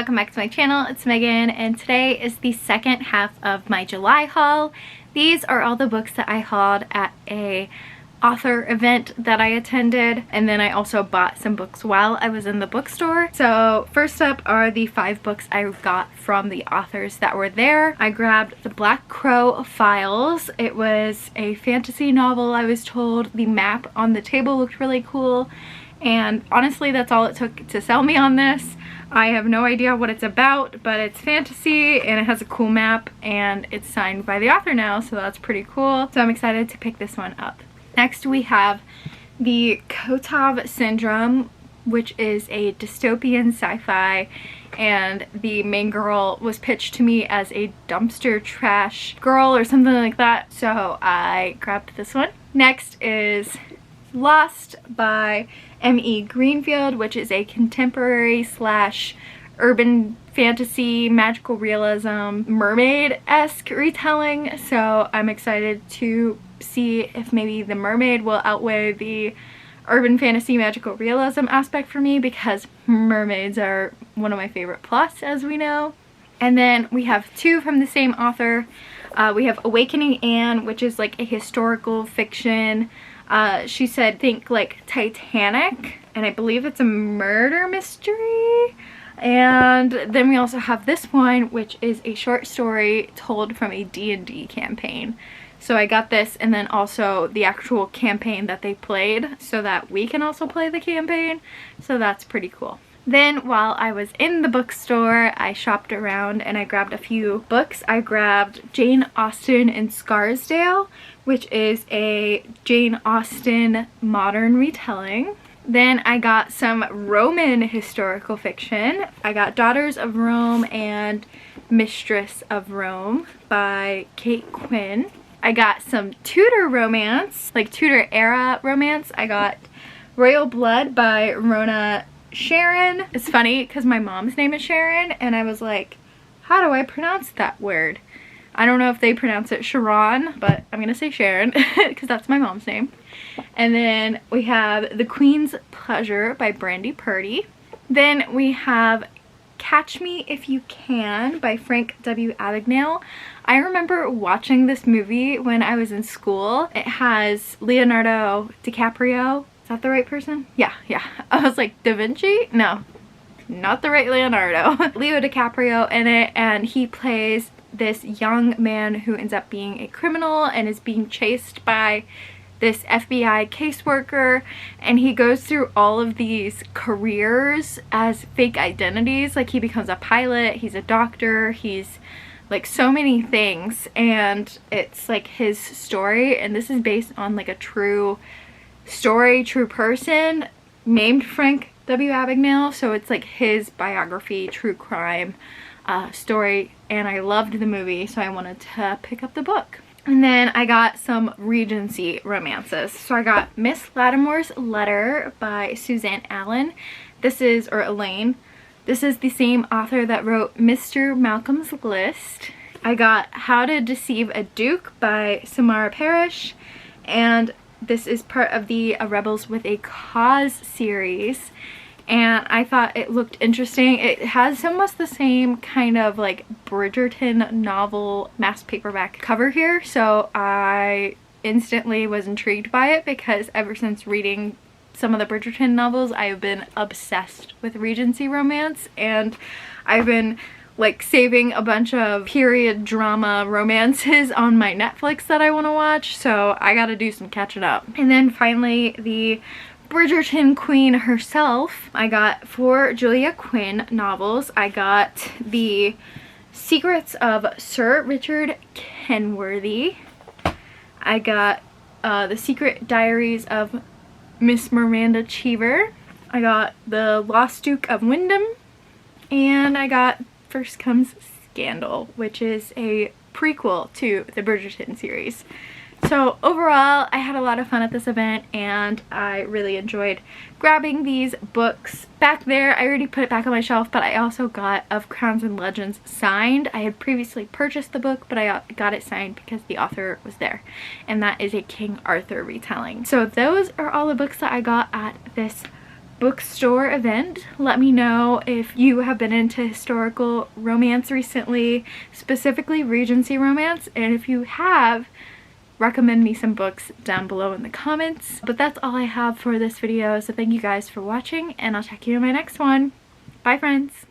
welcome back to my channel. It's Megan, and today is the second half of my July haul. These are all the books that I hauled at a author event that I attended, and then I also bought some books while I was in the bookstore. So first up are the 5 books I got from the authors that were there. I grabbed The Black Crow Files. It was a fantasy novel, I was told. The map on the table looked really cool, and honestly that's all it took to sell me on this. I have no idea what it's about, but it's fantasy and it has a cool map, and it's signed by the author now, so that's pretty cool. So I'm excited to pick this one up. Next we have the Kotov Syndrome, which is a dystopian sci-fi, and the main girl was pitched to me as a dumpster trash girl or something like that, so I grabbed this one. Next is Lost by M.E. Greenfield, which is a contemporary slash urban fantasy, magical realism, mermaid-esque retelling, so I'm excited to see if maybe the mermaid will outweigh the urban fantasy magical realism aspect for me, because mermaids are one of my favorite plots, as we know. And then we have 2 from the same author. We have Awakening Anne, which is like a historical fiction. She said think like Titanic, and I believe it's a murder mystery. And then we also have this one, which is a short story told from a D&D campaign. So I got this, and then also the actual campaign that they played, so that we can also play the campaign. So that's pretty cool. Then while I was in the bookstore, I shopped around and I grabbed a few books. I grabbed Jane Austen in Scarsdale, which is a Jane Austen modern retelling. Then I got some Roman historical fiction. I got Daughters of Rome and Mistress of Rome by Kate Quinn. I got some Tudor romance, like Tudor era romance. I got Royal Blood by Rona Sharon. It's funny because my mom's name is Sharon, and I was like, how do I pronounce that word? I don't know if they pronounce it Sharon, but I'm gonna say Sharon because that's my mom's name. And then we have The Queen's Pleasure by Brandy Purdy. Then we have Catch Me If You Can by Frank W. Abagnale. I remember watching this movie when I was in school. It has Leonardo DiCaprio. Is that the right person? Yeah. I was like, Da Vinci? No, not the right Leonardo. Leo DiCaprio in it, and he plays this young man who ends up being a criminal and is being chased by this FBI caseworker, and he goes through all of these careers as fake identities. Like, he becomes a pilot, he's a doctor, he's like so many things, and it's like his story, and this is based on like a true story, true person named Frank W. Abagnale, so it's like his biography, true crime story, and I loved the movie, so I wanted to pick up the book. And then I got some Regency romances. So I got Miss Lattimore's Letter by Suzanne Allen. This is, or Elaine, this is the same author that wrote Mr. Malcolm's List. I got How to Deceive a Duke by Samara Parrish, and this is part of the Rebels with a Cause series, and I thought it looked interesting. It has almost the same kind of like Bridgerton novel mass paperback cover here, so I instantly was intrigued by it because ever since reading some of the Bridgerton novels, I have been obsessed with Regency romance, and I've been like saving a bunch of period drama romances on my Netflix that I want to watch, so I gotta do some catching up. And then finally, the Bridgerton queen herself. I got 4 Julia Quinn novels. I got The Secrets of Sir Richard Kenworthy. I got The Secret Diaries of Miss Miranda Cheever. I got The Lost Duke of Wyndham. And I got First Comes Scandal, which is a prequel to the Bridgerton series. So overall, I had a lot of fun at this event, and I really enjoyed grabbing these books. Back there, I already put it back on my shelf, but I also got Of Crowns and Legends signed. I had previously purchased the book, but I got it signed because the author was there, and that is a King Arthur retelling. So those are all the books that I got at this Bookstore event. Let me know if you have been into historical romance recently, specifically Regency romance, and if you have, recommend me some books down below in the comments. But that's all I have for this video, so thank you guys for watching, and I'll check you in my next one. Bye friends!